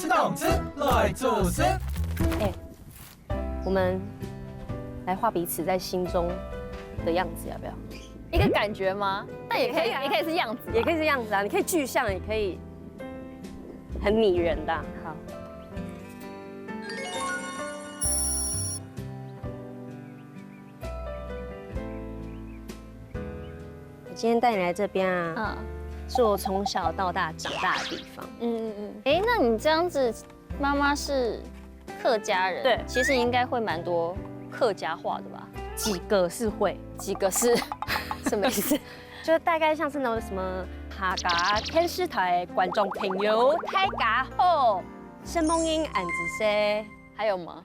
吃动吃，来做事。我们来画彼此在心中的样子，要不要？一个感觉吗？但也可以，也可以啊也可以是样子，也可以是样子啊，你可以具象，也可以很拟人的啊。好。我今天带你来这边啊，是我从小到大长大的地方。哎，那你这样子，妈妈是客家人，对其实应该会蛮多客家话的吧？几个是会，几个是什么意思？就大概像是那种什么客家天视台观众朋友，大家好，声梦音俺子些，还有吗？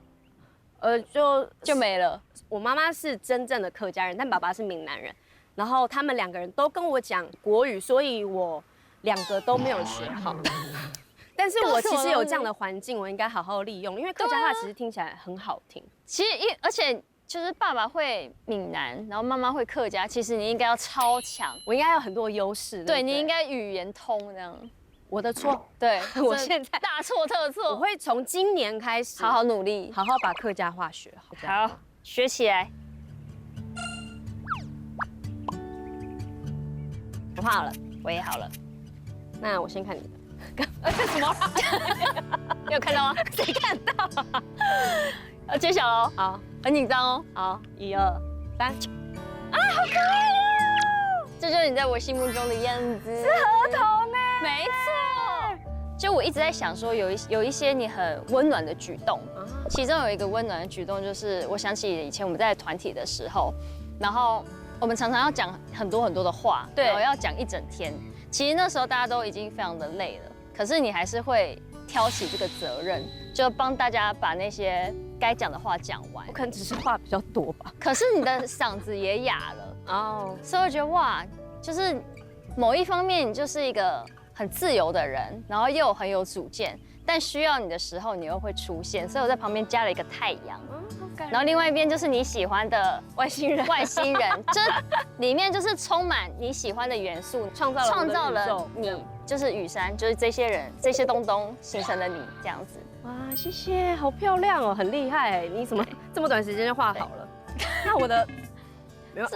就没了。我妈妈是真正的客家人，但爸爸是闽南人，然后他们两个人都跟我讲国语，所以我两个都没有学好。但是我其实有这样的环境，我应该好好利用，因为客家话其实听起来很好听。其实而且就是爸爸会闽南，然后妈妈会客家，其实你应该要超强，我应该有很多优势。对你应该语言通这样。我的错，对我现在大错特错，我会从今年开始好好努力，好好把客家话学好。好，学起来。我画好了，我也好了。那我先看你的。什么？你有看到吗？谁看到啊？要揭晓喽！好，很紧张哦。好，1、2、3。啊，好可爱哦！这就是你在我心目中的样子。是合同哎，没错。就我一直在想说，有一些你很温暖的举动，其中有一个温暖的举动就是，我想起以前我们在团体的时候，然后我们常常要讲很多很多的话，对，然后要讲一整天。其实那时候大家都已经非常的累了，可是你还是会挑起这个责任，就帮大家把那些该讲的话讲完。我可能只是话比较多吧。可是你的嗓子也哑了哦，所以我觉得哇，就是某一方面你就是一个很自由的人，然后又很有主见，但需要你的时候你又会出现，所以我在旁边加了一个太阳。然后另外一边就是你喜欢的外星人，这里面就是充满你喜欢的元素，创造了你，就是雨山，就是这些人这些东东形成了你这样子。哇，谢谢，好漂亮哦，很厉害，你怎么这么短时间就画好了？那我的，没有，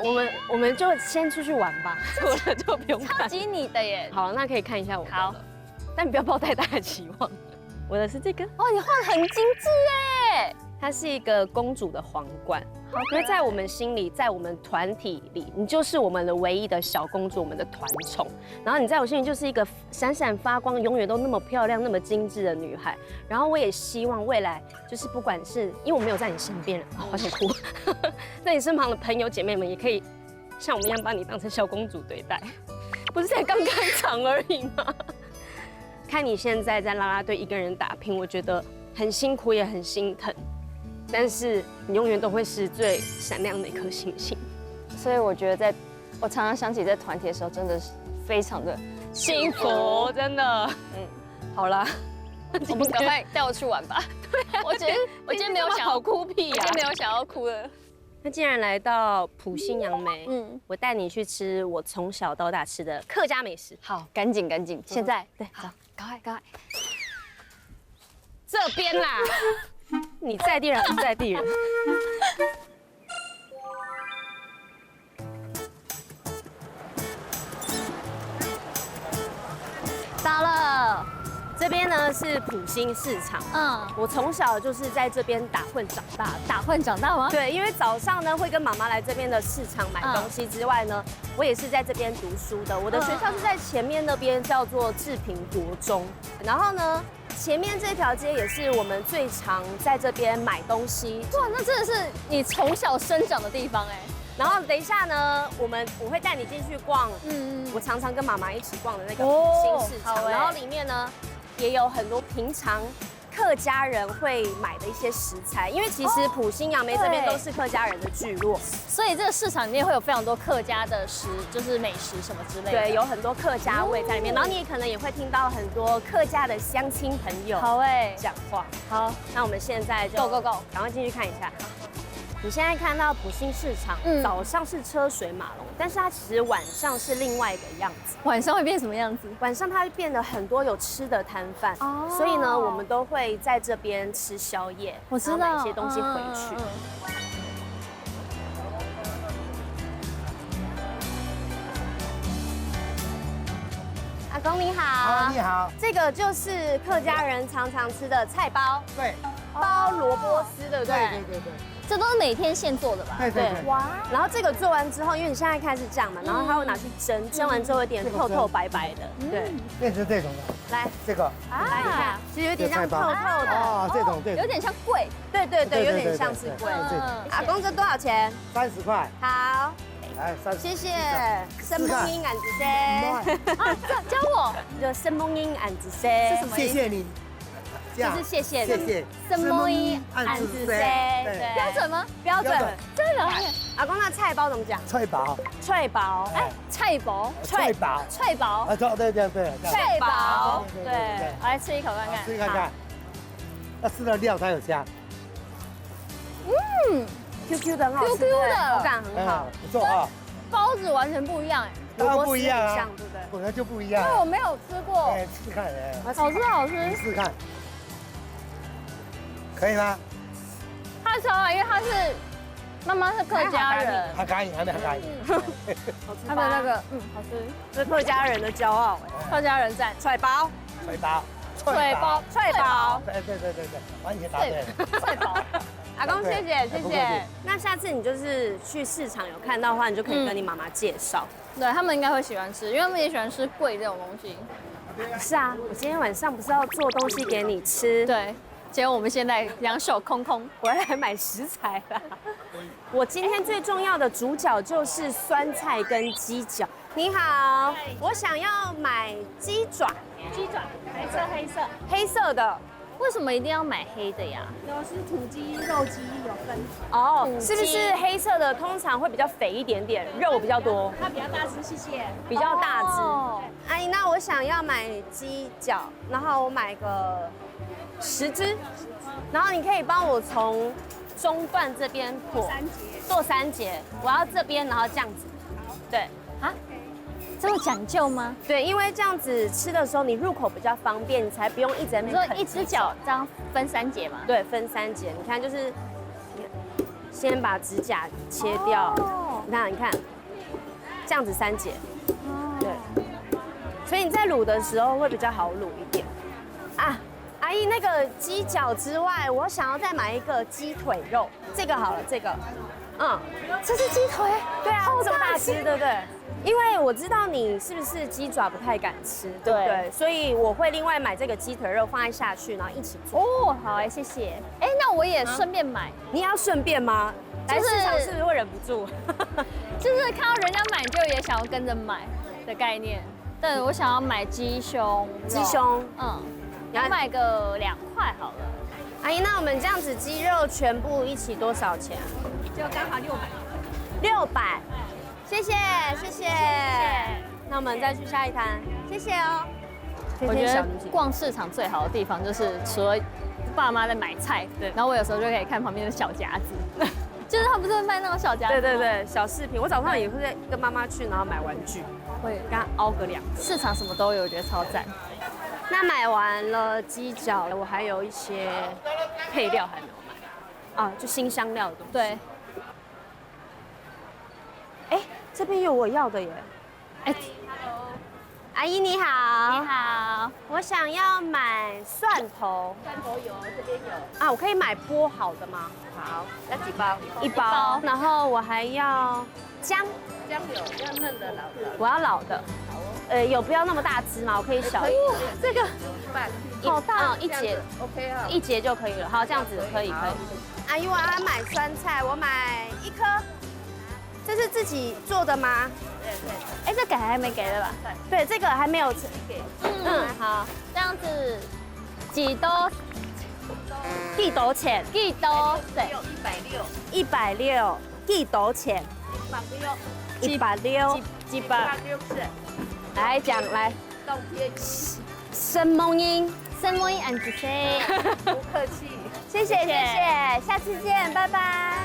我们就先出去玩吧，我的就不用看。超级你的耶！好，那可以看一下我的。好，但不要抱太大的期望。我的是这个哦，你画的很精致哎。它是一个公主的皇冠，因为在我们心里，在我们团体里，你就是我们的唯一的小公主，我们的团宠。然后你在我心里就是一个闪闪发光，永远都那么漂亮、那么精致的女孩。然后我也希望未来就是不管是因为我没有在你身边，好想哭，在你身旁的朋友姐妹们也可以像我们一样把你当成小公主对待，不是才刚开场而已吗？看你现在在啦啦队一个人打拼，我觉得很辛苦也很心疼。但是你永远都会是最闪亮的一颗星星，所以我觉得我常常想起在团体的时候，真的是非常的幸福，真的。好啦，我们赶快带我去玩吧。对，我今天没有想要哭屁呀，我今天没有想要哭了。那既然来到埔心杨梅，我带你去吃我从小到大吃的客家美食。好，赶紧，现在对，好，赶快，这边啦。你在地人还是在地人？到了，这边呢是埔心市场。我从小就是在这边打混长大的。打混长大吗？对，因为早上呢会跟妈妈来这边的市场买东西之外呢，我也是在这边读书的。我的学校是在前面那边叫做志平国中，然后呢。前面这条街也是我们最常在这边买东西。哇，那真的是你从小生长的地方哎。然后等一下呢，我会带你进去逛，我常常跟妈妈一起逛的那个埔心市场。然后里面呢也有很多平常客家人会买的一些食材，因为其实埔心杨梅这边都是客家人的聚落，所以这个市场里面会有非常多客家的就是美食什么之类的。对，有很多客家味在里面，然后你也可能也会听到很多客家的乡亲朋友好哎讲话。好，那我们现在就 go， 赶快进去看一下。你现在看到普兴市场，早上是车水马龙，但是它其实晚上是另外一个样子。晚上会变什么样子？晚上它会变得很多有吃的摊贩，所以呢，我们都会在这边吃宵夜，我知道然后买一些东西回去。阿公你好，你好，这个就是客家人常常吃的菜包，对，包萝卜丝，对不对？对，这都是每天现做的吧？对。哇！然后这个做完之后，因为你现在开始酱嘛，然后它会拿去蒸，蒸完之后有点透透白白的，对，变成这种的。来，这个来你看，其实有点像透透的，哦，这种对，有点像桂。对，有点像是桂。阿公这多少钱？30块。好，来30。谢谢。生梦音俺子噻，啊，教我，就生梦音俺子噻是什么意思？谢谢你。就是谢谢谢谢。什么意俺子噻，对，标准吗？标准。真的。阿公那菜包怎么讲？脆薄。脆薄。哎，菜薄。脆薄。脆薄。啊，对。脆薄。对，我来吃一口看看。吃看看。要吃的料才有香。QQ 的很好吃 QQ 的口感很好，不错啊。包子完全不一样哎，当然不一样啊，对不对？本来就不一样。因为我没有吃过。哎，试试看，哎，好吃好吃。试试看，可以吗？他超啊，因为他是妈妈是客家人，还可以，还没可以。他的那个好吃，是客家人的骄傲，客家人赞。脆包，脆包，脆包，对，完全答对了。脆包。阿公谢谢。那下次你就是去市场有看到的话，你就可以跟你妈妈介绍。对他们应该会喜欢吃，因为他们也喜欢吃贵这种东西。是啊，我今天晚上不是要做东西给你吃？对，结果我们现在两手空空，回来买食材啦。我今天最重要的主角就是酸菜跟鸡脚。你好，我想要买鸡爪，黑色的。为什么一定要买黑的呀？有是土鸡、肉鸡有分，哦，是不是黑色的通常会比较肥一点点，肉比较多，它比较大只，谢谢。比较大只。哦阿姨，那我想要买鸡脚，然后我买个10只，然后你可以帮我从中段这边做3节，我要这边，然后这样子。对，啊，这么讲究吗？对，因为这样子吃的时候你入口比较方便，你才不用一直在那你边啃说一只脚这样分3节吗？对，分3节。你看，就是先把指甲切掉，你看，这样子3节。对，所以你在卤的时候会比较好卤一点。啊，阿姨，那个鸡脚之外，我想要再买一个鸡腿肉，这个好了，这个，这是鸡腿。对啊，这么大只，对不对？因为我知道你是不是鸡爪不太敢吃，对不对？所以我会另外买这个鸡腿肉放在下去，然后一起做。哦，好哎，谢谢。哎，那我也顺便买，你也要顺便吗？来市场是不是会忍不住？就是看到人家买就也想要跟着买的概念。对，我想要买鸡胸肉。鸡胸，我买个2块好了。阿姨，那我们这样子鸡肉全部一起多少钱啊？就刚好600，谢谢。那我们再去下一摊，谢谢哦。我觉得逛市场最好的地方就是除了爸妈在买菜，对，然后我有时候就可以看旁边的小夹子，就是他不是会卖那种小夹子？对，小饰品。我早上也会跟妈妈去，然后买玩具，会跟她凹个2个。市场什么都有，我觉得超赞。那买完了鸡脚，我还有一些配料还没有买，就辛香料的东西。对。哎，这边有我要的耶。哎，阿姨你好。你好，我想要买蒜头。蒜头有，这边有。啊，我可以买剥好的吗？好，要几包？1包。然后我还要姜。姜有，要嫩的、老的。我要老的。有不要那么大只吗？我可以小一点。这个好大，一节 OK 啊，1节就可以了。好，这样子可以。阿姨，我要买酸菜，我买1颗。这是自己做的吗？对。哎，这给还没给对吧？对，这个还没有给。好，这样子几多？几多钱？几多？对，160。几多钱？160。几百？来讲来。冬天生梦音俺子噻。不客气。谢谢，下次见，拜拜。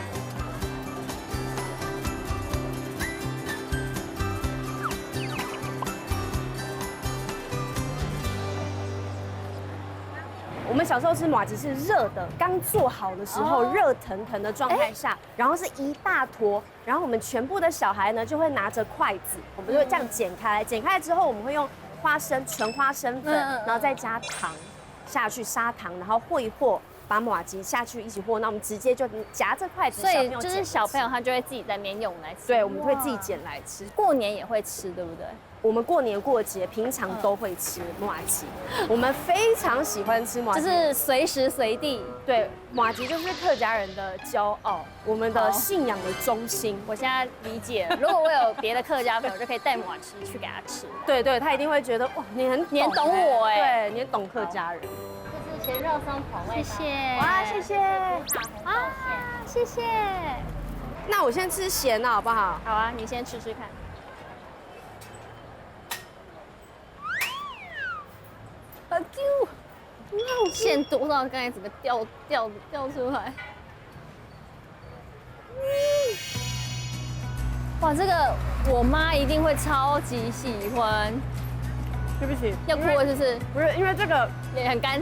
们小时候吃麻糬是热的，刚做好的时候热腾腾的状态下，然后是一大坨，然后我们全部的小孩呢就会拿着筷子，我们就会这样剪开来，剪开来之后我们会用花生纯花生粉，然后再加糖下去砂糖，然后和一和。把麻糬下去一起和，那我们直接就夹着筷子，所以就是小朋友他就会自己在那边用来吃。对，我们会自己捡来吃。过年也会吃，对不对？我们过年过节平常都会吃麻糬，我们非常喜欢吃麻糬，就是随时随地。对，麻糬就是客家人的骄傲，我们的信仰的中心。我现在理解了，如果我有别的客家朋友，就可以带麻糬去给他吃。对对，他一定会觉得哇，你很懂我哎，对，你很懂客家人。这是咸肉松口味，谢谢。哇，谢谢啊，谢谢。那我先吃咸的好不好？好啊，你先吃吃看。好 Q， 馅多到刚才整个掉出来。哇，这个我妈一定会超级喜欢。对不起，要哭了是不是？不是，因为这个也很干，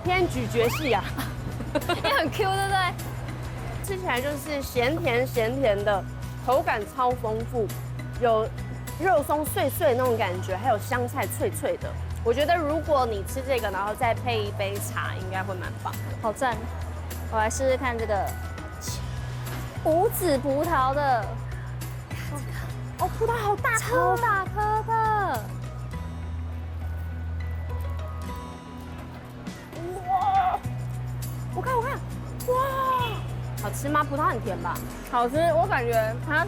偏咀嚼系啊，也很 Q， 对不对？吃起来就是咸甜的，口感超丰富，有肉松碎碎那种感觉，还有香菜脆脆的。我觉得如果你吃这个，然后再配一杯茶，应该会蛮棒的。好赞！我来试试看这个无籽葡萄的，哦，葡萄好大颗，超大颗的。哇！我看，哇，好吃吗？葡萄很甜吧？好吃，我感觉它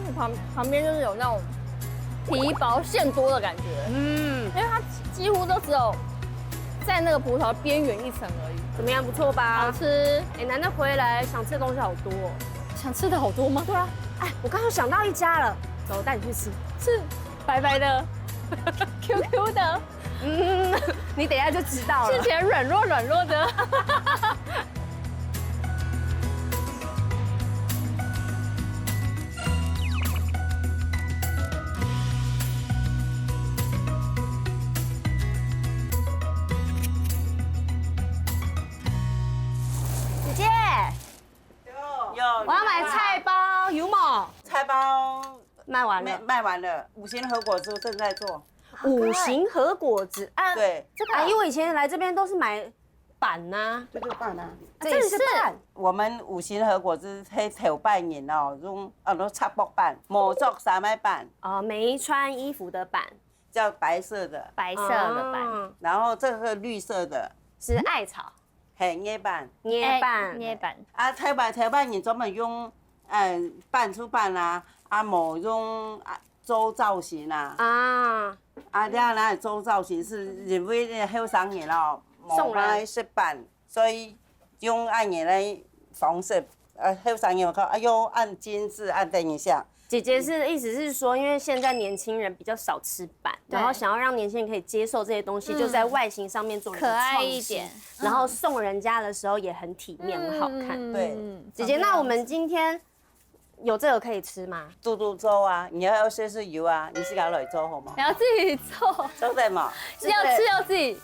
旁边就是有那种皮薄馅多的感觉，因为它几乎都只有在那个葡萄边缘一层而已。怎么样？不错吧？好吃。哎，难得回来想吃的东西好多哦。想吃的好多吗？对啊，哎，我刚刚想到一家了，走，我带你去吃。是白白的，QQ 的，你等一下就知道了。吃起来软弱的。姐姐，有，我要买菜包，有吗？菜包卖完了。卖完了，五星和果子正在做。五行和果子啊，对，这个因为我以前来这边都是买板呐，这个办啊。这里是板。我们五星和果子喺頭拜年哦，用都插木板，磨作三枚板，哦，没穿衣服的板，叫白色的，白色的板，哦然后这个绿色的，是艾草係捏板。捏板，捏板。啊，頭拜年專門用板出板啊，啊冇用做造型啊，啊，啊你啊那做造型是認為後生年咯，送人冇識板，所以用按年來方式，後生年我靠，哎呦按精緻按等一下。姐姐是意思是说，因为现在年轻人比较少吃板，然后想要让年轻人可以接受这些东西，就在外形上面做可爱一点，然后送人家的时候也很体面、很好看。对，姐姐，那我们今天有这个可以吃吗？嘟嘟做啊，你要些是油啊，你自己來做好嗎你？要自己做，做得嘛？要吃要自己。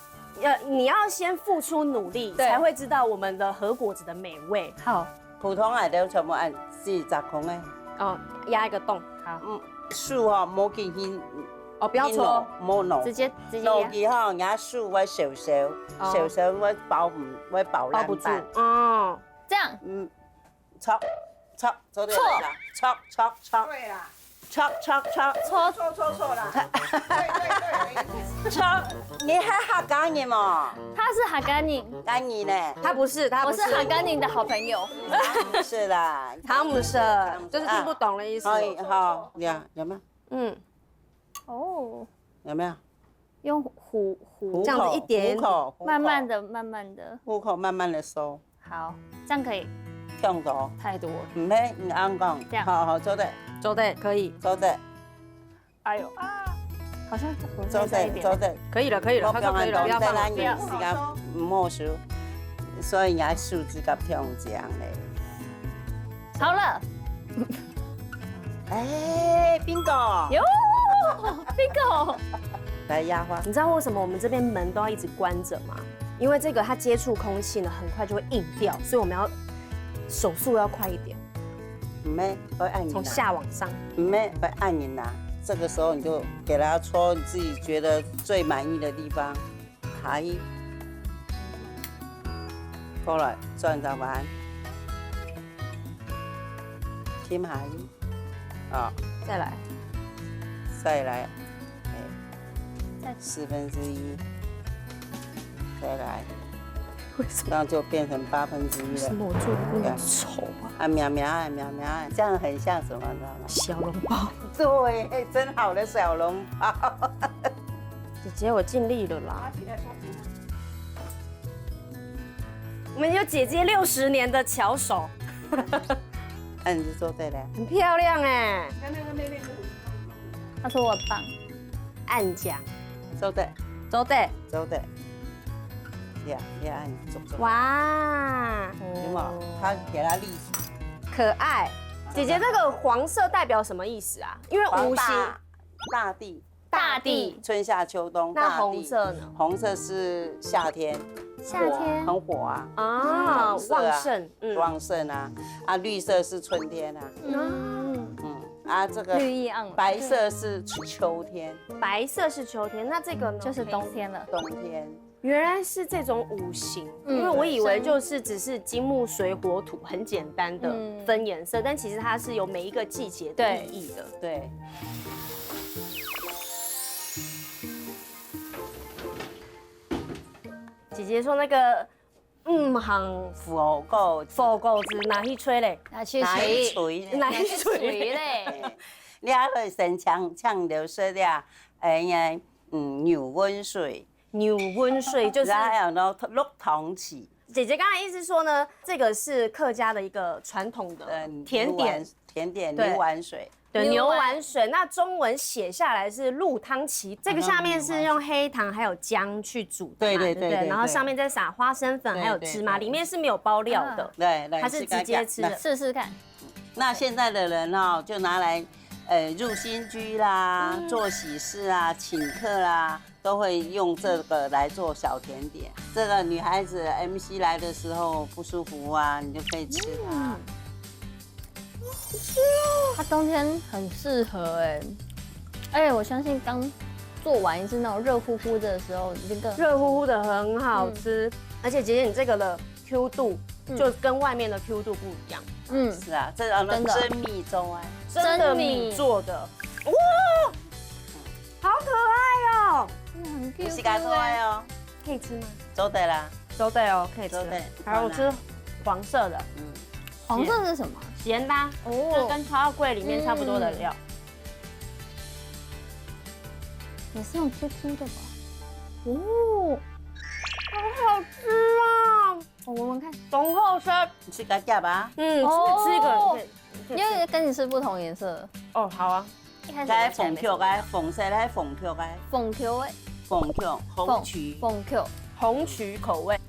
你要先付出努力，对才会知道我们的和果子的美味。好，普通嚟都全部按40空嘅，哦，压一个洞，好，樹吼冇見牽，哦，不要搓，冇弄，直接弄压，佢吼，人樹我少少，少少我包唔，我包包不住爛板，哦。这样戳，做對啦，戳，对啦，戳，错啦，戳，你係客家人嘛？他是哈甘宁，家人呢？他不是，他不是我是哈甘宁的好朋友。不是啦，汤姆蛇，就是听不懂的意思。好，有沒有？嗯，哦，有沒有？用虎这样子一点虎口，慢慢的虎口慢慢的收，好，这样可以聽到？太多了。唔係唔啱講，這樣好做得，走的可以，做得，哎呦啊，好像我做得，再一點做得。可以了，可以了，他说可以了，不要放了。咱時間唔好少，所以人家數字甲聽這樣咧。好了，哎，bingo，哟，bingo，來壓花。你知道为什么我们这边门都要一直关着吗？因为这个它接触空气呢，很快就会硬掉，所以我们要手速要快一点，会按你从下往上。会按你拿。这个时候你就给它搓你自己觉得最满意的地方，下去，过来转着玩，添下去，啊，再来，再来，再1/4，再来，这样就变成1/8了。么我做的那么丑啊？啊，苗苗啊，苗苗啊，这样很像什么，你知道吗？小笼包。对，真好的小笼包。姐姐，我尽力了啦。我们有姐姐60年的巧手，那你就做对了。很漂亮哎。他说我棒，按奖，做对，走对。做对。呀，你按做。哇，有没有？它给它立体。可爱。姐姐，这个黄色代表什么意思啊？因为五行大地，大地，春夏秋冬。那红色呢？红色是夏天，夏天很火啊。啊，旺盛，旺盛啊！啊，绿色是春天啊。啊，这个绿意盎然。白色是秋天，白色是秋天，那这个呢？就是冬天了。冬天。原来是这种五行，因为我以为就是只是金木水火土很简单的分颜色，但其实它是有每一个季节的意义的。对。姐姐说那个行火狗子哪去吹嘞？拿去锤，哪去吹嘞？你还会生呛流色的，牛温水。牛温水就是还有呢，绿铜器。姐姐刚才意思说呢，这个是客家的一个传统的甜点，牛丸水。对，牛丸水。那中文写下来是鹿汤萁，这个下面是用黑糖还有姜去煮的嘛，对不对？然后上面再撒花生粉还有芝麻，里面是没有包料的，对，它是直接吃的。试试看。那现在的人哦，就拿来入新居啦、做喜事啊、请客啦，都会用这个来做小甜点。这个女孩子 MC 来的时候不舒服啊，你就可以吃它。好吃哦！它冬天很适合哎，而且我相信刚做完一次那种热乎乎的时候，那个热乎乎的很好吃，而且姐姐你这个的 Q 度就跟外面的 Q 度不一样。是啊，这真蜜粥啊，真的米做的，哇，好可爱哦，很 Q， 是该可爱哦，可以吃吗？走对啦，走对哦，可以吃。还有我吃黄色的，黄色是什么？咸的哦，跟超柜里面差不多的料，也是用 QQ 的吧？哦，好好吃啊！我闻闻看，中后吃，你是该夹吧？吃一个，因为跟你吃不同颜色。哦，好啊。该凤 Q， 该凤色，该凤 Q， 该凤 Q 哎，凤 Q 红曲，凤 Q 红曲口味。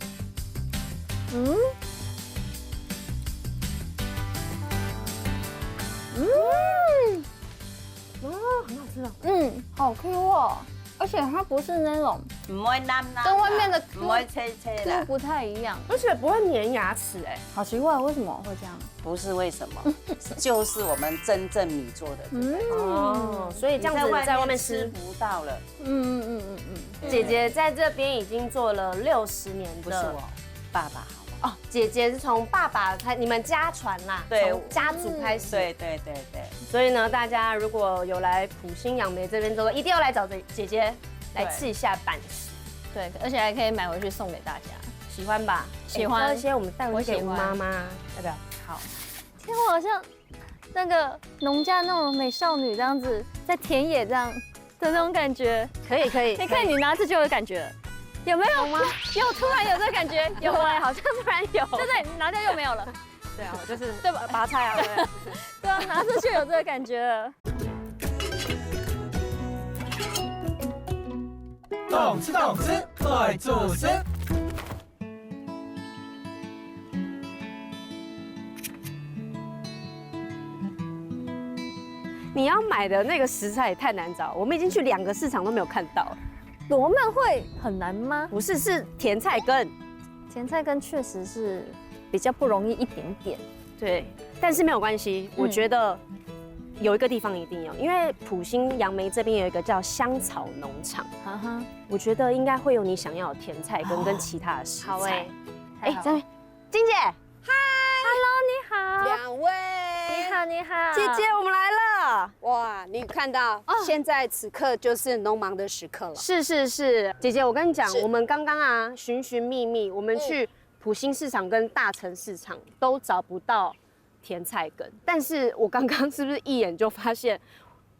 很好吃哦。好 Q 哦，而且它不是那种不会烂啦，跟外面的 Q 不会脆脆的，不太一样，而且不会粘牙齿哎，好奇怪，为什么会这样？不是为什么，就是我们真正米做的。哦，所以这样子在外面吃不到了。姐姐在这边已经做了60年的，不是我爸爸。哦，姐姐是从爸爸开，你们家传啦，对，家族开始，对。所以呢，大家如果有来埔心杨梅这边做，一定要来找姐姐来吃一下板食，对，而且还可以买回去送给大家，喜欢吧？喜欢。这些我们带回去给吴妈妈，要不要？好。天，我好像那个农家那种美少女这样子，在田野这样的那种感觉，可以。你看你拿着就有感觉。有没有吗？有，突然有这感觉，有哎，好像突然有。对，拿掉又没有了。对啊，就是对吧？拔菜啊，对啊，拿着就有这个感觉了。动吃，快做事。你要买的那个食材也太难找，我们已经去2个市场都没有看到。罗曼会很难吗？不是，是甜菜根。甜菜根确实是比较不容易一点点。对，但是没有关系，我觉得有一个地方一定有，因为埔心杨梅这边有一个叫香草农场，哈哈，我觉得应该会有你想要的甜菜根跟其他的食材。好哎，哎，这边金姐，你好，两位，你好，你好，姐姐，我们来了。哇，你看到现在此刻就是农忙的时刻了。是，姐姐，我跟你讲，是我们刚刚啊寻寻觅觅，我们去埔心市场跟大城市场都找不到甜菜根，但是我刚刚是不是一眼就发现，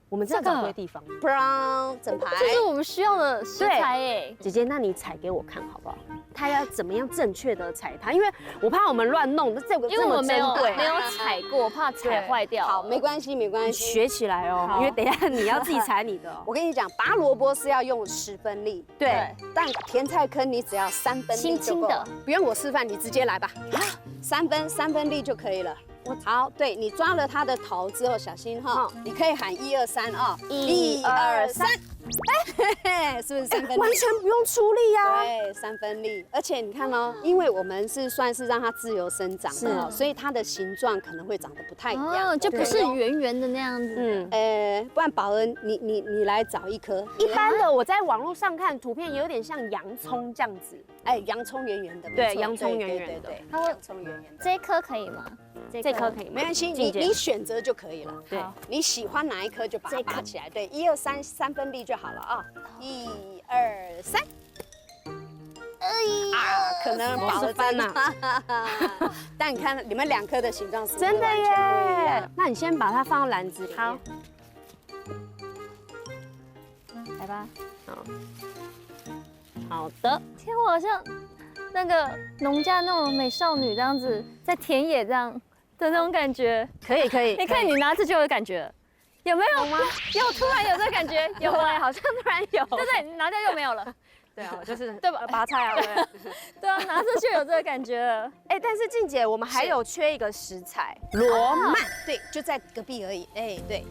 我们真的找对地方了？ brown 整排，这是我们需要的食材哎。姐姐，那你采给我看好不好？它要怎么样正确的采它？因为我怕我们乱弄，这个因为我们没有这么珍贵没有采过，怕踩坏掉。好，没关系，没关你系。学起来哦，因为等一下你要自己采你的哦。我跟你讲，拔萝卜是要用10分力，对，但甜菜根你只要3分力轻轻的就够了，不用我示范，你直接来吧。3分力就可以了。好，对你抓了它的头之后，小心哈，你可以喊1、2、3啊，1、2、3，哎，是不是3分力？完全不用出力啊。对，3分力，而且你看哦，因为我们是算是让它自由生长的哦，所以它的形状可能会长得不太一样，哦，就不是圆圆的那样子。不然宝恩，你来找一颗，一般的我在网络上看图片，有点像洋葱这样子。哎，洋葱圆圆的，对没错洋葱圆圆的对，它会洋葱圆圆的，这一颗可以吗？这颗可以吗？没关系，静姐你选择就可以了。对好你喜欢哪一颗就把它拔起来，对，1、2、3分力就好了啊，1、2、3。可能宝恩翻呐，但你看你们2颗的形状是不是真的完全不一耶样？。那你先把它放到篮子里面。好，来吧。好的。天，我好像那个农家那种美少女这样子，在田野这样的那种感觉。可以。你看你拿着就有感觉了，有没有吗？有，突然有这个感觉，有吗？好像突然有。对对，你拿掉又没有了。对啊，就是对吧拔菜啊。对。对啊，拿着就有这个感觉了。哎，但是静姐，我们还有缺一个食材，罗曼，对，就在隔壁而已。哎，对。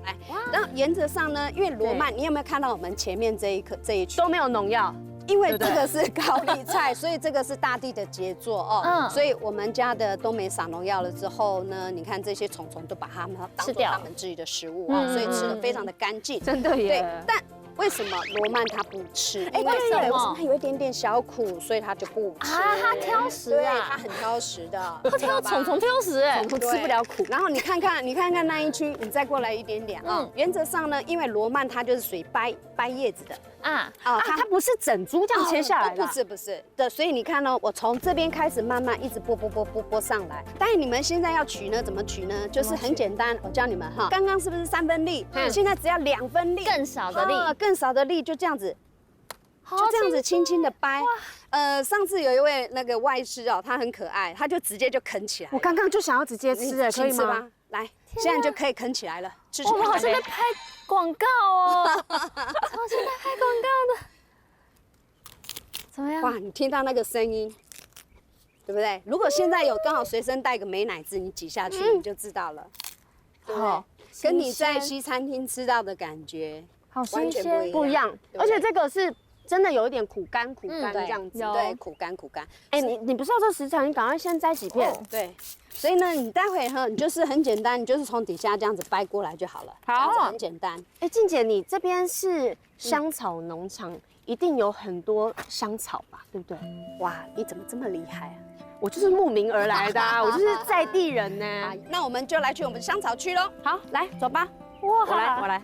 来，然后原则上呢，因为罗曼，你有没有看到我们前面这一区都没有农药。因为这个是高丽菜，所以这个是大地的杰作哦。所以我们家的都没撒农药了之后呢，你看这些虫虫都把它们当做它们自己的食物啊，所以吃的非常的干净。真的耶。对，但为什么罗曼它不吃？哎，因为为什么它有一点点小苦，所以它就不吃。啊，它挑食对，啊，它很挑食的。它挑虫虫挑食哎，虫吃不了苦。然后你看看那一区，你再过来一点点啊。原则上呢，因为罗曼它就是属于掰叶子的。它不是整株这样切下来的。不是的，所以你看哦，我从这边开始慢慢一直剥上来。但是你们现在要取呢，怎么取呢？就是很简单，我教你们哈。刚刚是不是3分力？现在只要2分力，更少的力，更少的力，就这样子，就这样子轻轻的掰。上次有一位那个外师哦，他很可爱，他就直接就啃起来。我刚刚就想要直接吃，哎，可以吗？来，现在就可以啃起来了。我们好像在拍广告哦，好像在拍广告的。怎么样？哇，你听到那个声音，对不对？如果现在有刚好随身带个美乃滋，你挤下去你就知道了，对不对？跟你在西餐厅吃到的感觉好完全不一样。而且这个是真的有一点苦干这样子，对，苦干。哎，你不是要这食材，你赶快先摘几片。对，所以呢，你待会哈，你就是很简单，你就是从底下这样子掰过来就好了，这样子很简单。哎，静姐，你这边是香草农场。一定有很多香草吧，对不对？哇，你怎么这么厉害啊？我就是慕名而来的啊，我就是在地人呢。那我们就来去我们香草区喽。好，来走吧。哇，我来。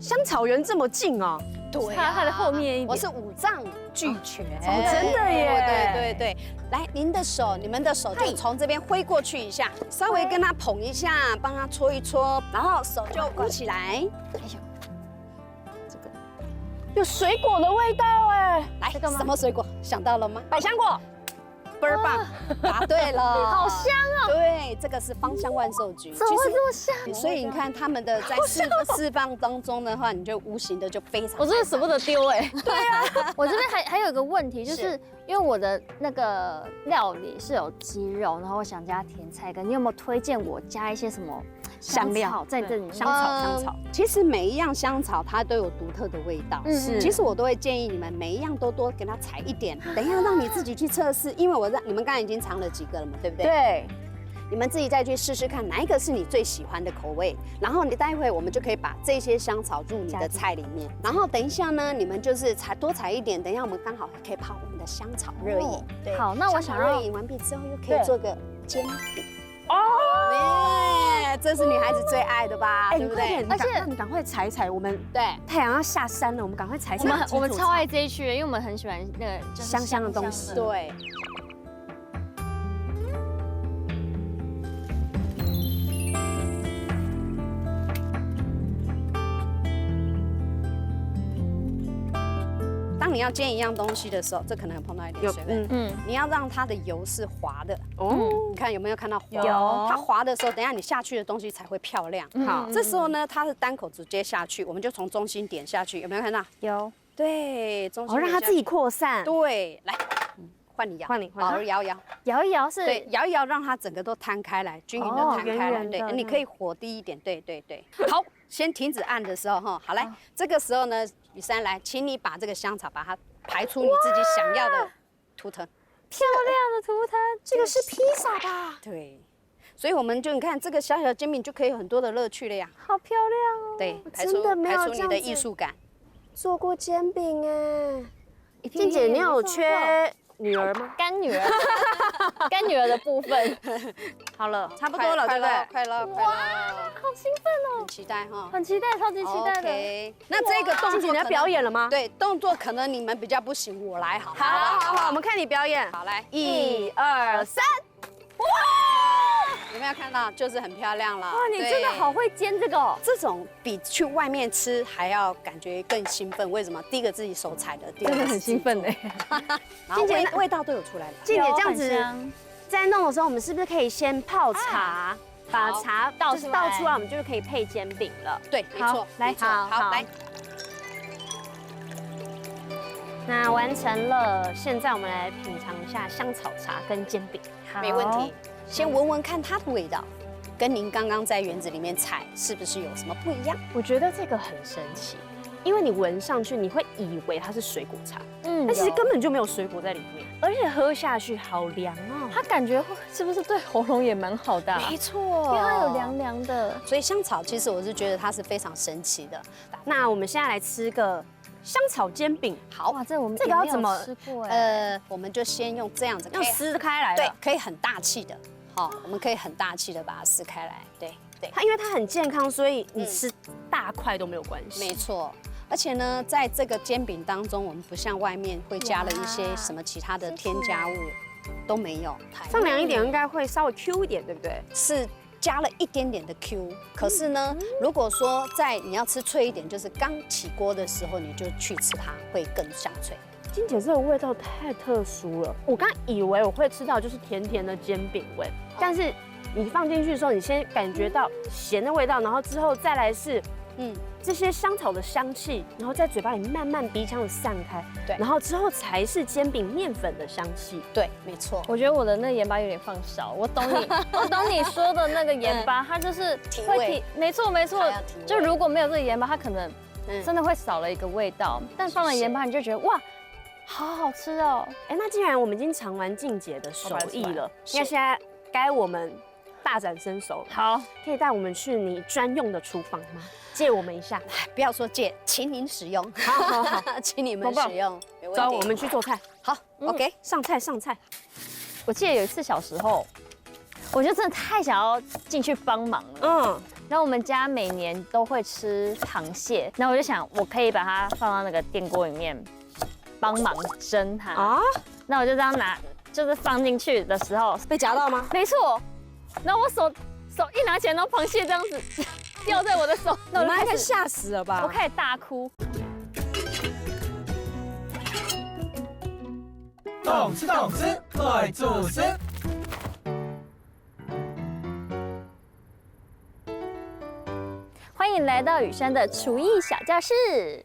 香草园这么近哦。对，它的后面一点。我是五脏俱全，真的耶！对，来，你们的手就从这边挥过去一下，稍微跟它捧一下，帮它搓一搓，然后手就鼓起来。哎呦。有水果的味道哎，来，什么水果？想到了吗？百香果，倍儿棒，答对了，好香哦！对，这个是芳香万寿菊，怎么会这么香？所以你看他们的在释放当中的话，你就无形的就非常。我真的舍不得丢哎。对啊，我这边还有一个问题，就是因为我的那个料理是有鸡肉，然后我想加甜菜根，你有没有推荐我加一些什么？香料，在这里香草。其实每一样香草它都有独特的味道。是其实我都会建议你们每一样都多给它采一点，等一下让你自己去测试，因为你们刚才已经尝了几个了嘛，对不对？对。你们自己再去试试看哪一个是你最喜欢的口味，然后你待会我们就可以把这些香草入你的菜里面，然后等一下呢，你们就是多采一点，等一下我们刚好可以泡我们的香草热饮。对，好，那我想要热饮完毕之后又可以做个煎饼。哦，这是女孩子最爱的吧？对不对？而且你赶快采一采，我们对太阳要下山了，我们赶快采一采。我们超爱这一区，因为我们很喜欢那个香香的东西。对。当你要煎一样东西的时候，这可能碰到一点水分。你要让它的油是滑的。你看有没有看到滑？有。它滑的时候，等一下你下去的东西才会漂亮。好，这时候呢，它是单口直接下去，我们就从中心点下去，有没有看到？有。对，中心。让它自己扩散。对，来，换你摇，换你，摇一摇，摇一摇是。对，摇一摇，让它整个都摊开来，均匀的摊开来。对，你可以火低一点。对。好，先停止按的时候哈，好来，这个时候呢。雨珊来，请你把这个香草把它排出你自己想要的图腾，漂亮的图腾，这个是披萨吧？对，所以我们就你看这个小小的煎饼就可以有很多的乐趣了呀，好漂亮哦！对，排出你的艺术感。做过煎饼哎，静姐，你有缺女儿吗？干女儿，干女儿的部分，好了，差不多了，对不对？快了，哇，好兴奋哦！很期待哈，很期待，超级期待的。OK， 那这个动作你要表演了吗？对，动作可能你们比较不行，我来好。好，我们看你表演。好，来，1、2、3，哇！有没有看到？就是很漂亮了。哇，你真的好会煎这个哦！这种比去外面吃还要感觉更兴奋。为什么？第一个自己手采的，第二个很兴奋哎。然后味道都有出来了。静姐这样子在弄的时候，我们是不是可以先泡茶，把茶倒出来，我们就可以配煎饼了？对，没错。来，好，来。那完成了，现在我们来品尝一下香草茶跟煎饼。没问题。先闻闻看它的味道，跟您刚刚在园子里面采是不是有什么不一样？我觉得这个很神奇，因为你闻上去，你会以为它是水果茶，但其实根本就没有水果在里面，而且喝下去好凉哦。它感觉是不是对喉咙也蛮好的？没错，因为它有凉凉的。所以香草其实我是觉得它是非常神奇的。那我们现在来吃个香草煎饼。好，哇，这我们这个要怎么吃过？我们就先用这样子，用撕开来，对，可以很大气的。好，我们可以很大气的把它撕开来，对。它因为它很健康，所以你吃大块都没有关系。没错，而且呢，在这个煎饼当中，我们不像外面会加了一些什么其他的添加物，都没有。放凉一点应该会稍微 Q 一点，对不对？是加了一点点的 Q， 可是呢，如果说你要吃脆一点，就是刚起锅的时候你就去吃它，会更香脆。金姐这个味道太特殊了，我刚以为我会吃到就是甜甜的煎饼味，但是你放进去的时候，你先感觉到咸的味道，然后之后再来是这些香草的香气，然后在嘴巴里慢慢鼻腔的散开，对，然后之后才是煎饼面粉的香气，对，没错。我觉得我的那个盐巴有点放少，我懂你说的那个盐巴，它就是会提，没错，就如果没有这个盐巴，它可能真的会少了一个味道，但放了盐巴，你就觉得哇。好好吃哦！哎，那既然我们已经尝完静姐的手艺了，那现在该我们大展身手了。好，可以带我们去你专用的厨房吗？借我们一下。不要说借，请您使用。好，请你们使用，没问题。走，我们去做菜。好 ，OK， 上菜。我记得有一次小时候，我就真的太想要进去帮忙了。然后我们家每年都会吃螃蟹，然后我就想，我可以把它放到那个电锅里面。帮忙蒸它啊！那我就这样拿，就是放进去的时候被夹到吗？没错。然后我手一拿起来，然后螃蟹这样子掉在我的手，那我应该吓死了吧？我开始大哭。动吃，快做事。欢迎来到雨珊的厨艺小教室。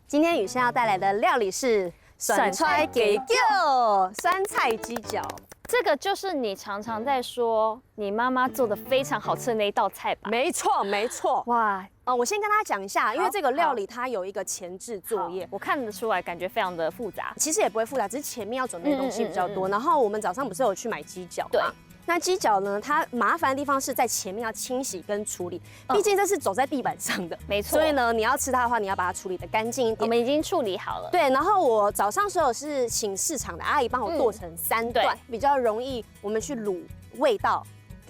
今天雨珊要带来的料理是酸菜鸡脚，酸菜鸡脚。这个就是你常常在说你妈妈做的非常好吃的那一道菜吧？没错，没错。哇，我先跟大家讲一下，因为好这个料理它有一个前置作业，我看得出来，感觉非常的复杂。其实也不会复杂，只是前面要准备的东西比较多。然后我们早上不是有去买鸡脚对吗？那鸡脚呢，它麻烦的地方是在前面要清洗跟处理，毕竟这是走在地板上的，没错所以呢，你要吃它的话，你要把它处理得干净一我点。们已经处理好了。对，然后我早上时候是请市场的阿姨帮我剁成3段，比较容易我们去卤味道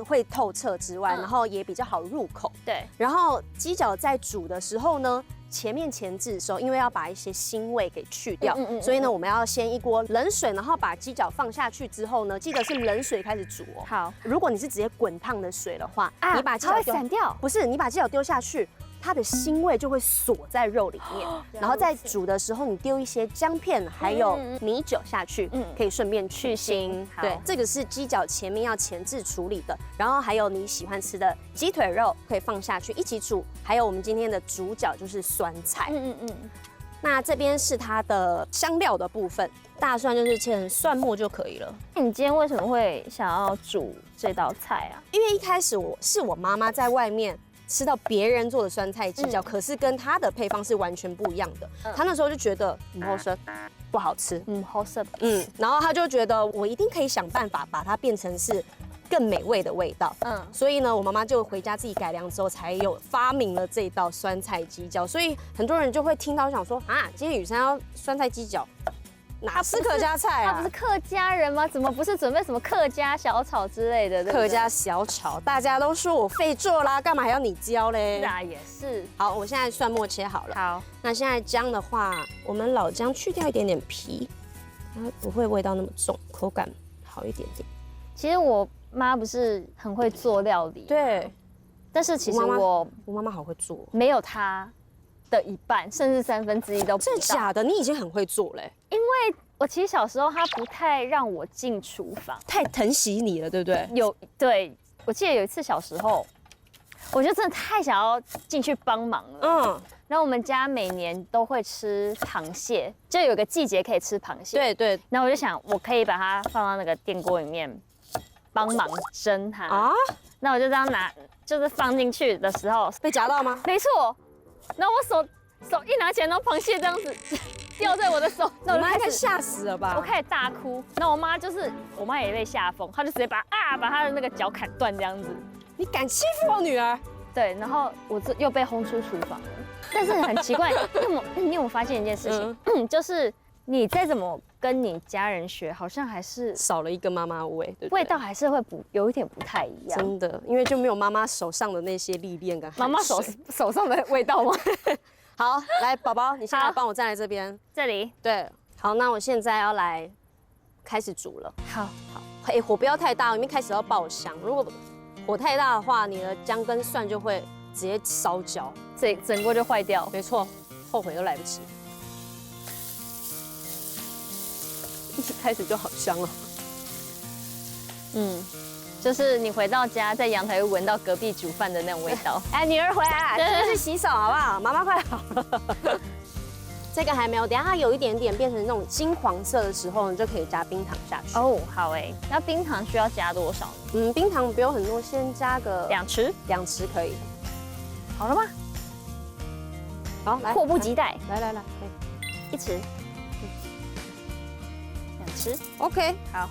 会透彻之外，然后也比较好入口。对，然后鸡脚在煮的时候呢，前置的时候，因为要把一些腥味给去掉，所以呢，我们要先一锅冷水，然后把鸡脚放下去之后呢，记得是冷水开始煮哦。好，如果你是直接滚烫的水的话，你把鸡它会脚丢散掉。不是，你把鸡脚丢下去，它的腥味就会锁在肉里面。然后在煮的时候，你丢一些姜片还有米酒下去，可以顺便去腥。好对，这个是鸡脚前面要前置处理的。然后还有你喜欢吃的鸡腿肉可以放下去一起煮，还有我们今天的主角就是酸菜。那这边是它的香料的部分，大蒜就是切成蒜末就可以了。那你今天为什么会想要煮这道菜啊？因为一开始我妈妈在外面吃到别人做的酸菜鸡脚，可是跟她的配方是完全不一样的。她那时候就觉得好吃，不好吃，好吃。然后她就觉得我一定可以想办法把它变成是更美味的味道。所以呢，我妈妈就回家自己改良之后，才有发明了这一道酸菜鸡脚。所以很多人就会听到想说啊，今天雨珊要酸菜鸡脚。哪是客家菜啊？他不是客家人吗？怎么不是准备什么客家小炒之类的？客家小炒，大家都说我会做啦，干嘛还要你教嘞？那也是。好，我现在蒜末切好了。好，那现在姜的话，我们老姜去掉一点点皮，它不会味道那么重，口感好一点点。其实我妈不是很会做料理，对，但是其实我妈妈好会做，没有她的一半，甚至1/3都不到。真的假的？你已经很会做嘞。因为我其实小时候她不太让我进厨房，太疼惜你了，对不对？对，我记得有一次小时候，我就真的太想要进去帮忙了。然后我们家每年都会吃螃蟹，就有个季节可以吃螃蟹。对对。然后我就想，我可以把它放到那个电锅里面，帮忙蒸它。啊？那我就这样拿，就是放进去的时候被夹到吗？没错。然后我手一拿起来，然后螃蟹这样子掉在我的手，那我就开始吓死了吧！我开始大哭。那我妈也被吓疯，她就直接把她的那个脚砍断这样子。你敢欺负我女儿？对，然后我又被轰出厨房了。但是很奇怪，你有没有发现一件事情？就是你再怎么跟你家人学，好像还是少了一个妈妈味，对，味道还是会有一点不太一样。真的，因为就没有妈妈手上的那些历练跟汗水。妈妈手上的味道吗？好，来，宝宝，你现在帮我站在这边。这里。对，好，那我现在要来开始煮了。好，火不要太大，因为开始要爆香。如果火太大的话，你的姜跟蒜就会直接烧焦，整锅就坏掉。没错，后悔都来不及。一开始就好香了。就是你回到家，在阳台会闻到隔壁煮饭的那种味道。哎，女儿回来，先去洗手好不好？妈妈快好了。这个还没有，等一下它有一点点变成那种金黄色的时候，你就可以加冰糖下去。哦，好哎。那冰糖需要加多少呢？冰糖不用很多，先加个2匙，2匙可以。好了吗？好，来，迫不及待。来，1匙，2匙 ，OK， 好。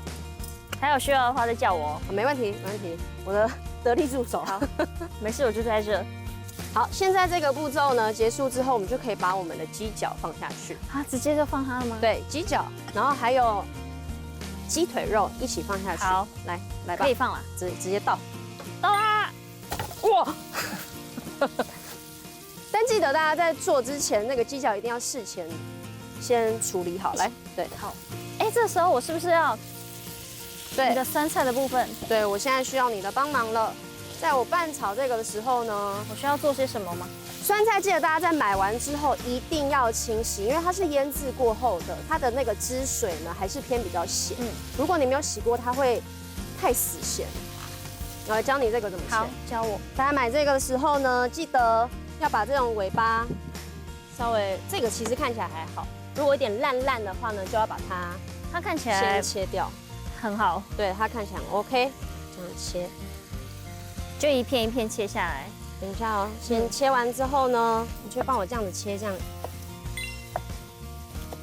还有需要的话再叫我。没问题，没问题。我的得力助手。好，没事，我就在这。好，现在这个步骤呢结束之后，我们就可以把我们的鸡脚放下去。啊，直接就放它了吗？对，鸡脚，然后还有鸡腿肉一起放下去。好，来吧，可以放了，直接倒啦！哇！但记得大家在做之前，那个鸡脚一定要事前先处理好。来，对，好。哎，这时候我是不是要？对，你的酸菜的部分。对，我现在需要你的帮忙了。在我拌炒这个的时候呢，我需要做些什么吗？酸菜记得大家在买完之后一定要清洗，因为它是腌制过后的，它的那个汁水呢还是偏比较咸。如果你没有洗过，它会太死咸。我来教你这个怎么切。好，教我。大家买这个的时候呢，记得要把这种尾巴稍微，这个其实看起来还好，如果有点烂的话呢，就要把它看起来先切掉。很好，对，它看起来很 OK，这样切。就一片一片切下来。等一下哦，先切完之后呢，你就帮我这样子切，这样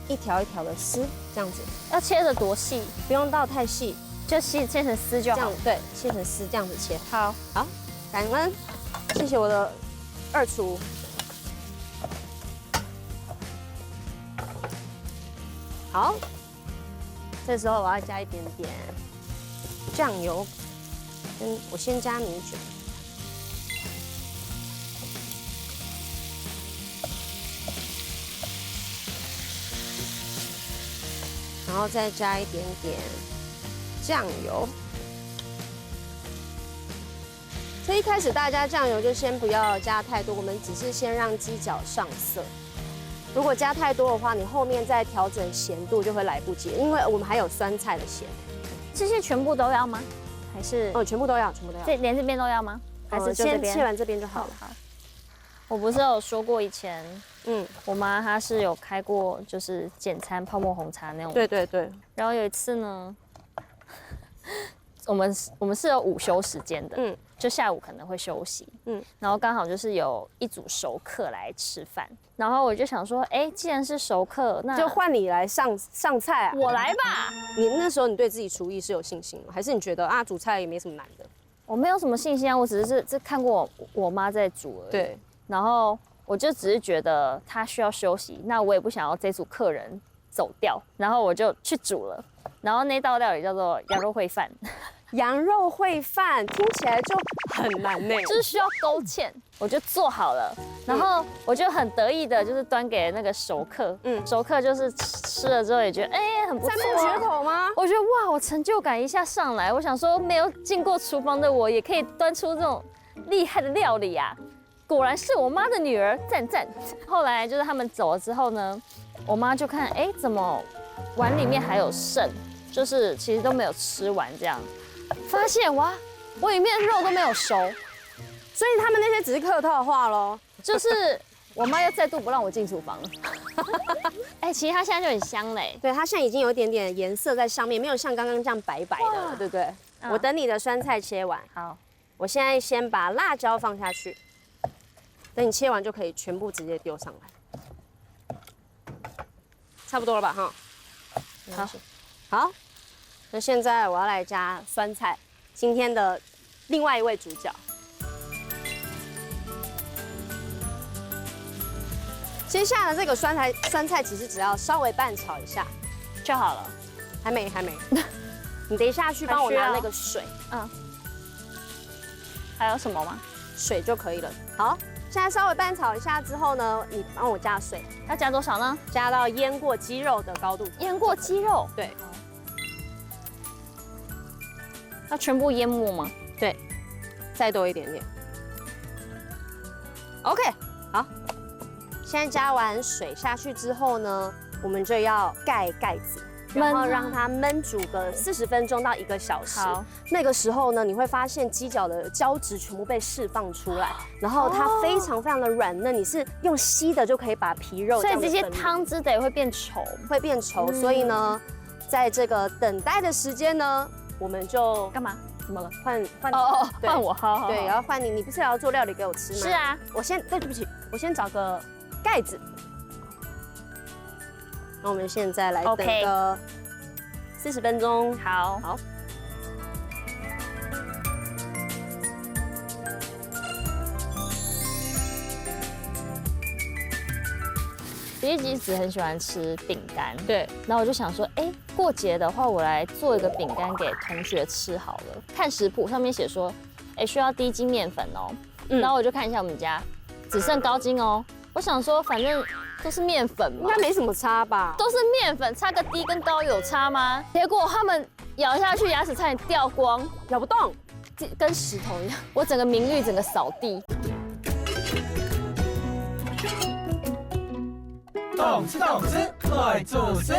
一条一条的撕，这样子，要切得多细？不用到太细，就切成丝就好这样。对，切成丝这样子切。好，好，感恩，谢谢我的二厨。好，这时候我要加一点点酱油，我先加米酒。然后再加一点点酱油。所以一开始大家酱油就先不要加太多，我们只是先让鸡脚上色。如果加太多的话，你后面再调整咸度就会来不及，因为我们还有酸菜的咸。这些全部都要吗？还是全部都要，全部都要。连这边都要吗？还是就这边？先切完这边就好了。好。我不是有说过以前，我妈她是有开过就是简餐泡沫红茶那种。对对对。然后有一次呢，我们是有午休时间的，就下午可能会休息，然后刚好就是有一组熟客来吃饭，然后我就想说，哎，既然是熟客，那就换你来上菜啊。我来吧。你那时候你对自己厨艺是有信心吗？还是你觉得啊煮菜也没什么难的？我没有什么信心啊，我只是看过我妈在煮而已。对。然后我就只是觉得她需要休息，那我也不想要这组客人走掉，然后我就去煮了。然后那道料理叫做羊肉烩饭。羊肉烩饭听起来就很难呢，就是需要勾芡，我就做好了，然后我就很得意的，就是端给那个熟客，熟客就是吃了之后也觉得，哎，很不错，赞不绝口吗？我觉得哇，我成就感一下上来，我想说没有进过厨房的我也可以端出这种厉害的料理啊，果然是我妈的女儿，赞赞。后来就是他们走了之后呢，我妈就看，哎，怎么碗里面还有剩，就是其实都没有吃完这样。发现哇，我里面的肉都没有熟，所以他们那些只是客套话咯。就是我妈又再度不让我进厨房了。哎，其实它现在就很香嘞。对，它现在已经有一点点颜色在上面，没有像刚刚这样白白的了，对不对？我等你的酸菜切完。好，我现在先把辣椒放下去，等你切完就可以全部直接丢上来。差不多了吧？哈。好。那现在我要来加酸菜，今天的另外一位主角。接下来这个酸菜其实只要稍微拌炒一下就好了。还没。你等一下去帮我拿那个水。还有什么吗？水就可以了。好，现在稍微拌炒一下之后呢，你帮我加水。要加多少呢？加到腌过鸡肉的高度。腌过鸡肉？对。要全部淹没吗？对，再多一点点。OK， 好。现在加完水下去之后呢，我们就要盖盖子，然后让它焖煮个40分钟到1个小时。好，那个时候呢，你会发现鸡脚的胶质全部被释放出来，然后它非常非常的软嫩，你是用吸的就可以把皮肉。所以这些汤汁得会变稠，会变稠。所以呢，在这个等待的时间呢，我们就干嘛？怎么了？换我，好。对，然后换你，你不是也要做料理给我吃吗？是啊，对不起，我先找个盖子。那我们现在来等个40分钟。好。其实一直很喜欢吃饼干，对。然后我就想说，哎，过节的话，我来做一个饼干给同学吃好了。看食谱上面写说，哎，需要低筋面粉哦。然后我就看一下我们家，只剩高筋哦。我想说，反正都是面粉嘛，应该没什么差吧？都是面粉，差个低跟高有差吗？结果他们咬下去，牙齿差点掉光，咬不动，跟石头一样。我整个名誉整个扫地。懂吃，快做事。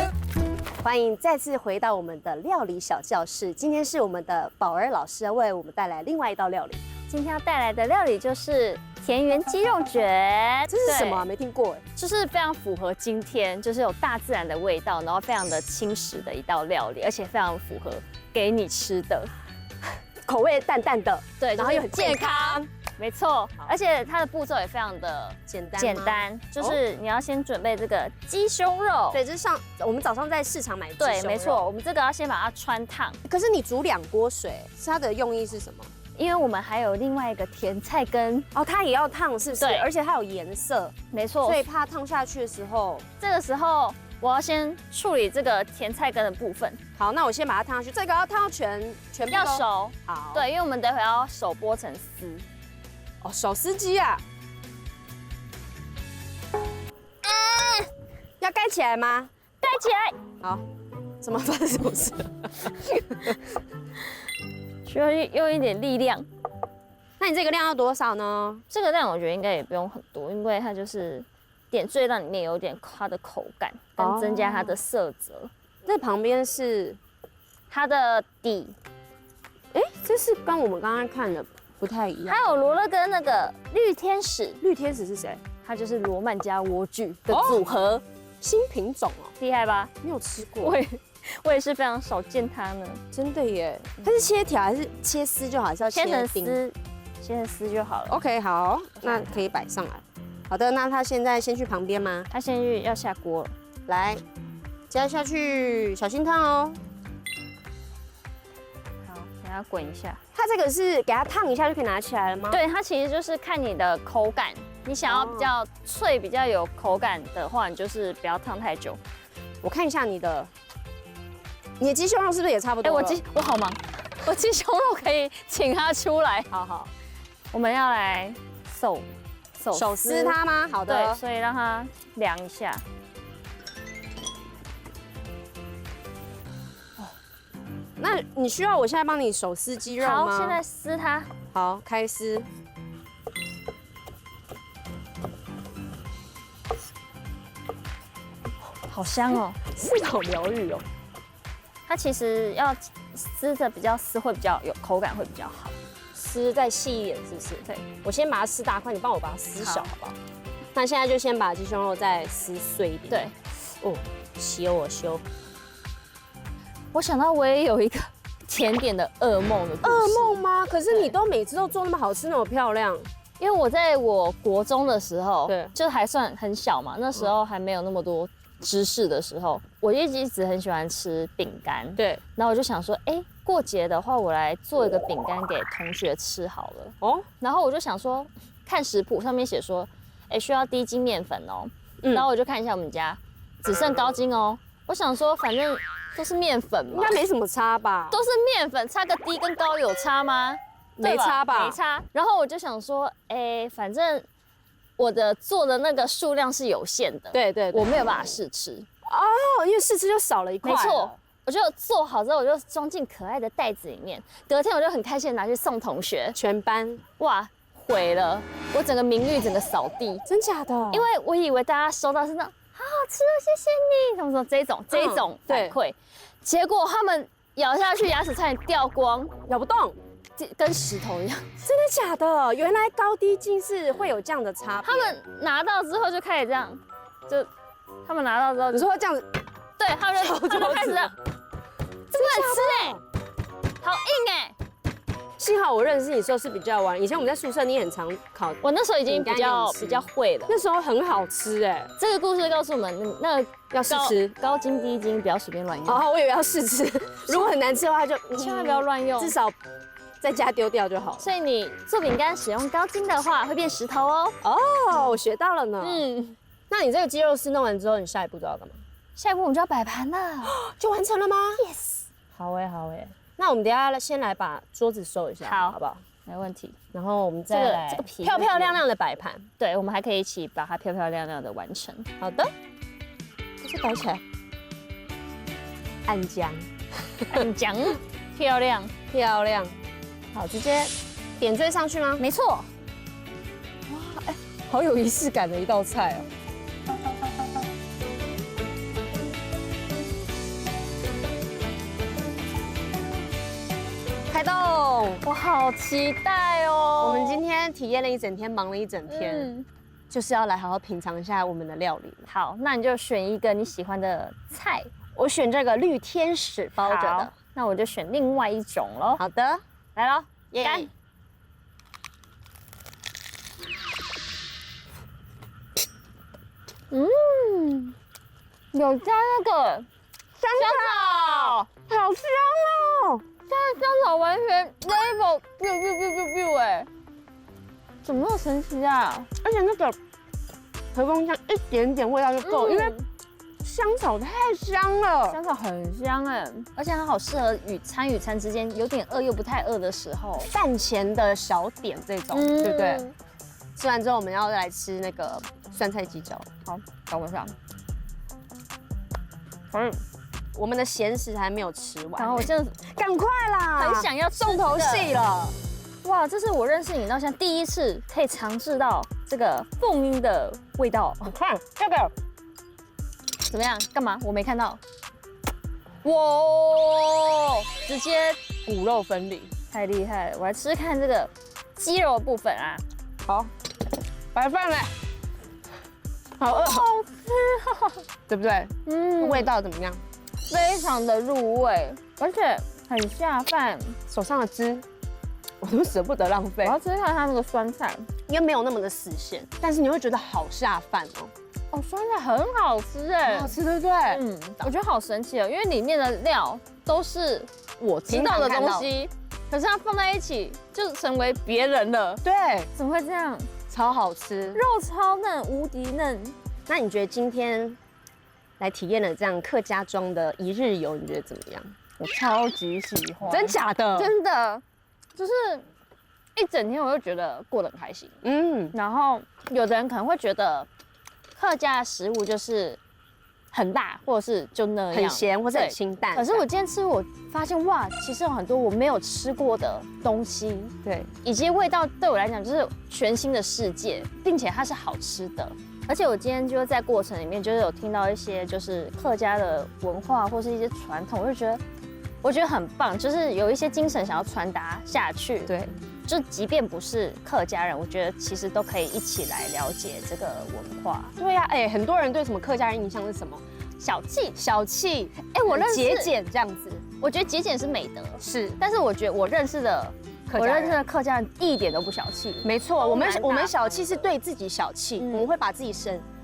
欢迎再次回到我们的料理小教室。今天是我们的宝儿老师要为我们带来另外一道料理。今天要带来的料理就是田园鸡肉卷。这是什么啊？对？没听过哎。就是非常符合今天就是有大自然的味道，然后非常的轻食的一道料理，而且非常符合给你吃的。口味淡淡的，对，然后又很健康，没错，而且它的步骤也非常的简单，就是你要先准备这个鸡胸肉。对，这是我们早上在市场买的鸡胸肉。对，没错，我们这个要先把它穿烫。可是你煮2锅水，它的用意是什么？因为我们还有另外一个甜菜根哦，它也要烫，是不是？对，而且它有颜色，没错，所以怕烫下去的时候，这个时候我要先处理这个甜菜根的部分。好，那我先把它烫上去，这个要烫到全部要熟。好，对，因为我们等会要手剥成丝。哦，手撕鸡啊，要盖起来吗？盖起来，好，怎么发生什么事？需要用一点力量。那你这个量要多少呢？这个量我觉得应该也不用很多，因为它就是点缀到里面有点它的口感，跟增加它的色泽。这旁边是它的底，哎，这是跟我们刚刚看的不太一样。还有罗勒跟那个绿天使，绿天使是谁？它就是罗曼加莴苣的组合，新品种哦，厉害吧？没有吃过。我也是非常少见它呢。真的耶，它是切条还是切丝就好，还是要切成丁丝，切成丝就好了。 ？OK， 好，那可以摆上来。好的，那它现在先去旁边吗？它现在要下锅了，来，加下去，小心烫哦。好，等它滚一下。它这个是给它烫一下就可以拿起来了吗？，对，它其实就是看你的口感，你想要比较脆、比较有口感的话，你就是不要烫太久。我看一下你的鸡胸肉是不是也差不哎，多了？我好忙，我鸡胸肉可以请它出来。好，我们要来手撕它吗？好对，的。所以让它凉一下。那你需要我现在帮你手撕鸡肉吗？好，现在撕它。好，开撕。好香哦，是好疗愈哦。它其实要撕的比较丝，会比较有口感，会比较好。撕再细一点，是不是？对，我先把它撕大块，你帮我把它撕小，好好不好？那现在就先把鸡胸肉再撕碎一点。对，哦，修。我想到我也有一个甜点的噩梦的故事噩梦吗？可是你都每次都做那么好吃，那么漂亮。因为我在我国中的时候，对就还算很小嘛，那时候还没有那么多知识的时候，我一直很喜欢吃饼干。对，然后我就想说，哎，过节的话，我来做一个饼干给同学吃好了。哦，然后我就想说，看食谱上面写说，哎，需要低筋面粉哦。然后我就看一下我们家，只剩高筋哦。我想说，反正都是面粉嘛，应该没什么差吧？都是面粉，差个低跟高有差吗？对没差吧？没差。然后我就想说，哎，反正我的做的那个数量是有限的，对，我没有办法试吃。哦，因为试吃就少了一块。没错，我就做好之后，我就装进可爱的袋子里面。隔天我就很开心地拿去送同学，全班哇，毁了，我整个名誉整个扫地。真假的？因为我以为大家收到是那种好好吃哦，谢谢你，他们说这种反馈，结果他们咬下去牙齿差点掉光，咬不动。跟石头一样。真的假的？原来高低筋是会有这样的差别。他们拿到之后就开始这样，他们拿到之后，你说这样子，对，他们就开始这样，这不能吃哎，好硬哎。幸好我认识你的时候是比较晚，以前我们在宿舍你也很常烤，我那时候已经比较会了。那时候很好吃哎。这个故事告诉我们，那个要试吃高筋低筋不要随便乱用。哦，我以为要试吃，如果很难吃的话就千万不要乱用，至少在家丢掉就好。所以你做饼干使用高筋的话，会变石头哦。哦，我学到了呢。那你这个鸡肉丝弄完之后，你下一步都要干嘛？下一步我们就要摆盘了，就完成了吗 ？Yes。好哎，好哎。那我们等一下先来把桌子收一下，好，好不好？没问题。然后我们再来这个皮漂漂亮亮的摆盘。对，我们还可以一起把它漂漂亮亮的完成。好的，这是摆起来。暗浆，很讲漂亮，漂亮。好，直接点缀上去吗？没错。哇，哎，好有仪式感的一道菜哦。开动！动。我好期待哦！我们今天体验了一整天，忙了一整天，就是要来好好品尝一下我们的料理。好，那你就选一个你喜欢的菜。我选这个绿天使包着的，那我就选另外一种喽。好的，来喽，耶干！有加那个香草，好香哦！加香草完全 level biu 哎，怎么那么神奇啊？而且那个和风香一点点味道就够，因为香草太香了。香草很香哎，而且它好适合与餐之间有点饿又不太饿的时候，饭前的小点这种，对不对？吃完之后我们要来吃那个酸菜鸡脚。好，等我一下。我们的咸食还没有吃完，然后我真的赶快啦，很想要吃重头戏了。哇，这是我认识你到现在第一次可以尝试到这个凤音的味道。你看这个怎么样？干嘛？我没看到。哇，直接骨肉分离，太厉害了！我来吃吃看这个鸡肉的部分啊。好，白饭嘞，好饿，好吃哦，对不对？味道怎么样？非常的入味，而且很下饭。手上的汁，我都舍不得浪费我。要吃吃看它那个酸菜，因为没有那么的死咸，但是你会觉得好下饭哦，哦，酸菜很好吃哎，很好吃，对不对？我觉得好神奇哦，因为里面的料都是我知道的东西，可是它放在一起就成为别人了。对，怎么会这样？超好吃。肉超嫩，无敌嫩。那你觉得今天来体验了这样客家庄的一日游，你觉得怎么样？我超级喜欢，真假的？真的，就是一整天我就觉得过得很开心。然后有的人可能会觉得客家的食物就是很辣，或者是就那样很咸或者很对清淡。可是我今天吃，我发现哇，其实有很多我没有吃过的东西，对，以及味道对我来讲就是全新的世界，并且它是好吃的。而且我今天就在过程里面，就是有听到一些就是客家的文化或是一些传统，我觉得很棒，就是有一些精神想要传达下去。对，就即便不是客家人，我觉得其实都可以一起来了解这个文化。对呀，哎，很多人对什么客家人印象是什么？小气，小气，哎，我认识节俭这样子。我觉得节俭是美德，是，但是我觉得我认识的客家人一点都不小气。没错，我们都蛮大方小气是对自己小气，我们会把自己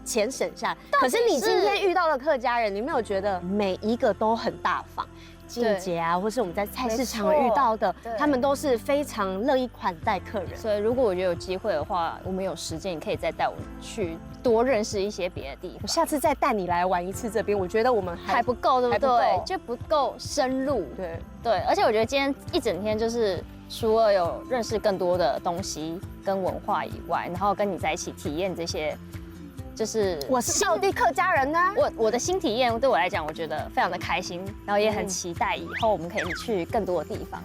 钱省下来。到底可是你是今天遇到的客家人，你没有觉得每一个都很大方？静姐啊，或是我们在菜市场遇到的对，他们都是非常乐意款待客人。所以如果我觉得有机会的话，我们有时间，你可以再带我们去多认识一些别的地方。我下次再带你来玩一次这边，我觉得我们还不够，对不还不对？够就不够深入。对。对，而且我觉得今天一整天就是除了有认识更多的东西跟文化以外，然后跟你在一起体验这些，就是我是道地客家人呢、我的新体验对我来讲，我觉得非常的开心，然后也很期待以后我们可以去更多的地方。